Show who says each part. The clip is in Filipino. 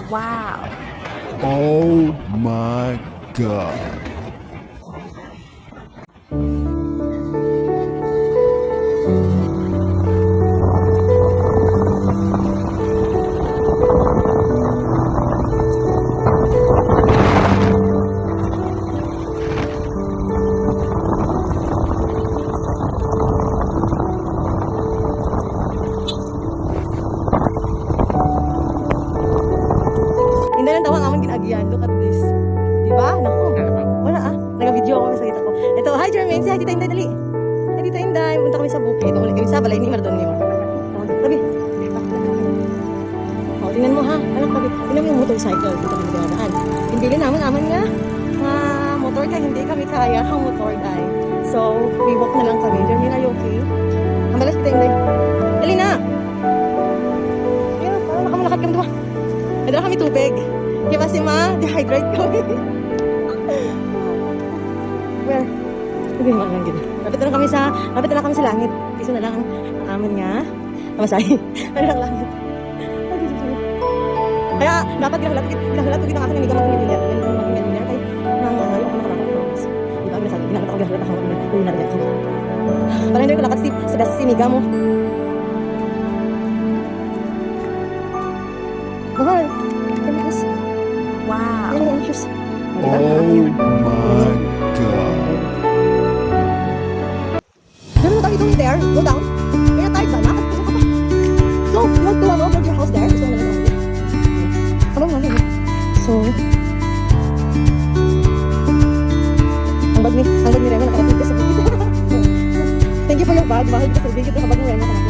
Speaker 1: Wow.
Speaker 2: Oh my God.
Speaker 1: Hindi lang daw ang aming ginagyan. Look at this. Diba? Naku. Wala Nag-video ako sa kita ko. Ito, hi Jermaine. Si hi Tita Inday, dali. Hi Tita Inday. Punta kami sa bukid. Ulit kami sa balay ni Mardonio. Tabi. O, tingnan mo ha. Anak, tabi. Tingnan mo yung motorcycle. Dito kami dinadaan. Hindi naman aman nga. Motor ka, hindi kami kaya ang motor dahil. So, we walk na lang kami. Jermaine, are you okay? Ang balas Tita Inday. Dali na. Ayan, parang nakamalakad kami diba? May dala kami tubig. Kaya ba si Ma? Dehydrate kami. Where? Hindi mo lang gina. Lapit na lang kami sa langit. Iso na lang ang amin nga. Mamasay. Ano lang langit. Kaya dapat ginahalat ko ginakasin hindi ka mag-ingat. Yan yung mag-ingat. Kaya nang ayaw ako nakalakot ko. Di ba? Ginahalat ako hindi nariyan ako. Parang hindi ko lakat sa best siniga mo. Mahal. Wow.
Speaker 2: Oh my God.
Speaker 1: What are you doing there? Go down. Kaya tayo ba? Nakapagpasok ka pa. So, you want to build your house there? Gusto mo na lang. Ano nga? So, ang bag ni Rema nakarating ka sa bukid. Thank you for your bag. Mahal ka sa bigit na bag mo Rema.